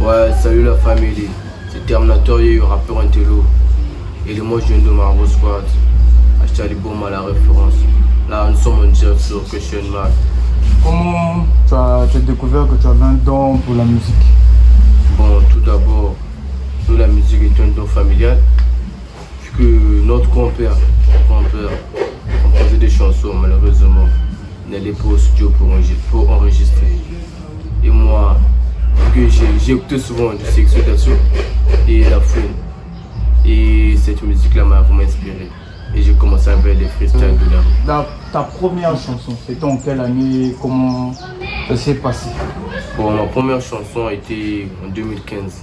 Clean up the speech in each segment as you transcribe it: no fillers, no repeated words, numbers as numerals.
Ouais, salut la famille. C'est Terminator, il y a eu rappeur Intello. Et moi je viens de Margot Squad. Achali Boum à la référence. Là, nous sommes en direct sur Question Mark. Comment tu as découvert que tu avais un don pour la musique? Bon, tout d'abord, nous, la musique est un don familial. Puisque notre grand-père composait des chansons, malheureusement, n'allait pas au studio pour enregistrer. Et moi, j'ai écouté souvent du Section d'Assaut et La Fouine. Et cette musique-là m'a vraiment inspiré. Et j'ai commencé à faire des freestyles de la rue. Ta première chanson, c'était en quelle année? Comment ça s'est passé? Bon, ma première chanson a été en 2015.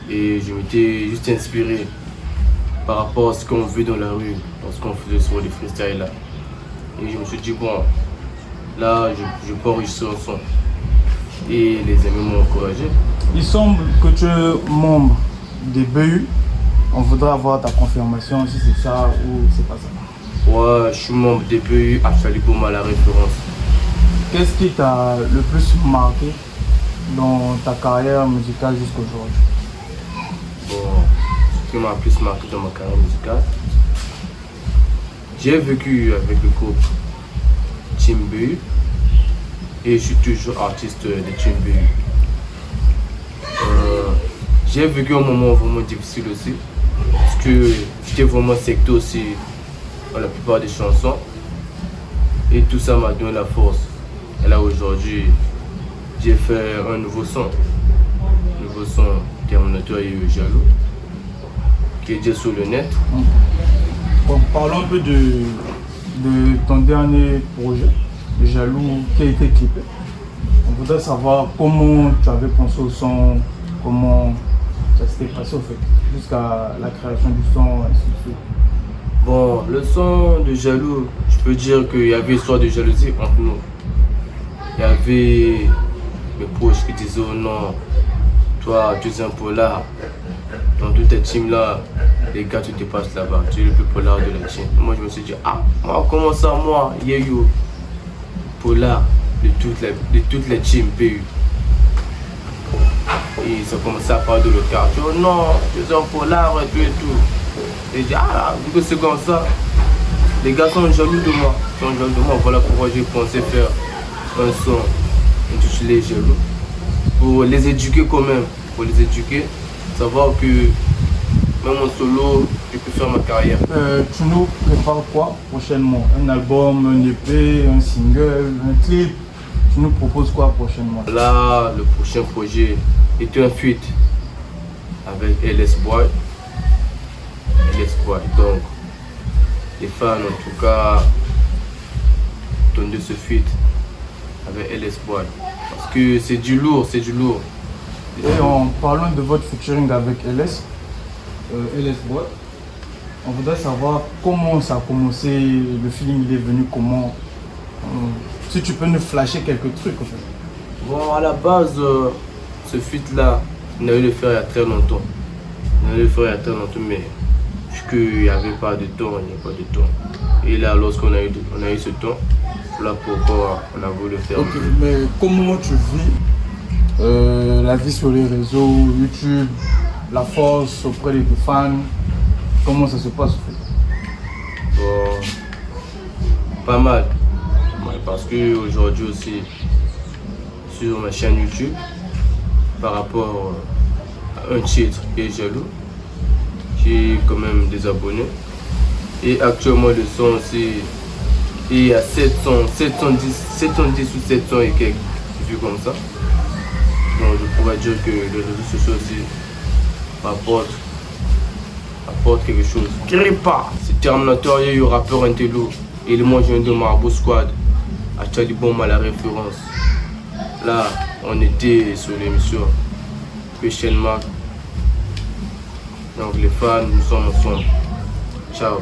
Et je m'étais juste inspiré par rapport à ce qu'on vit dans la rue, lorsqu'on faisait sur les freestyles là. Et je me suis dit, bon, là, je peux enregistrer un son. Et les amis m'ont encouragé. Il semble que tu es membre des BU. On voudrait avoir ta confirmation si c'est ça ou c'est pas ça. Ouais, je suis membre des BU Achali Boum à la référence. Qu'est-ce qui t'a le plus marqué dans ta carrière musicale jusqu'aujourd'hui? Bon, ce qui m'a le plus marqué dans ma carrière musicale, j'ai vécu avec le groupe Team BU et je suis toujours artiste de Team BU. J'ai vécu un moment vraiment difficile aussi, parce que j'étais vraiment secté aussi dans la plupart des chansons et tout ça m'a donné la force. Et là aujourd'hui, j'ai fait un nouveau son Terminator et Jaloux, qui est déjà sur le net. Bon, parlons un peu de ton dernier projet, le Jaloux, qui a été clippé. On voudrait savoir comment tu avais pensé au son, comment ça s'était passé au fait, jusqu'à la création du son, ainsi de suite. Bon, le son de Jaloux, je peux dire qu'il y avait une histoire de jalousie entre nous. Il y avait mes proches qui disaient oh non, toi tu es un polar. Dans toute ta team là, les gars tu te passes là-bas, tu es le plus polar de la team. Moi je me suis dit ah, moi comment ça moi, yo, polar de toute la team PU. Et ils ont commencé à parler de le quartier, oh non, tu es un polar et tout et tout. Et j'ai dit ah, vu que c'est comme ça, les gars sont jaloux de moi, voilà pourquoi j'ai pensé faire un son intitulé les jaloux, pour les éduquer quand même, savoir que même en solo, je peux faire ma carrière. Tu nous prépares quoi prochainement? Un album, un EP, un single, un clip? Tu nous proposes quoi prochainement? Là, le prochain projet est un feat avec LS Boy. Donc, les fans en tout cas donnent de ce feat avec LS Boy. Parce que c'est du lourd. Et en parlant de votre featuring avec LS Boy, on voudrait savoir comment ça a commencé, le feeling il est venu comment. Si tu peux nous flasher quelques trucs en fait. Bon, à la base, ce feat-là, on a eu le faire il y a très longtemps. Mais puisqu'il n'y avait pas de temps, Et là, lorsqu'on a eu ce temps, là pourquoi on a voulu le faire. Ok, mais comment tu vis la vie sur les réseaux, YouTube, la force auprès de tes fans? Comment ça se passe en fait? Bon, pas mal. Parce qu'aujourd'hui aussi, sur ma chaîne YouTube, par rapport à un titre qui est Jaloux, j'ai quand même des abonnés. Et actuellement le son aussi, il y a 710 ou 700 et quelques vues comme ça. Donc je pourrais dire que les réseaux sociaux aussi m'apportent quelque chose. Gripa, c'est Terminator, il y a eu rappeur Intello. Et moi je viens de Margot Squad. Achali Boum à la référence. Là, on était sur l'émission Question Mark. Donc les fans, nous sommes ensemble. Ciao.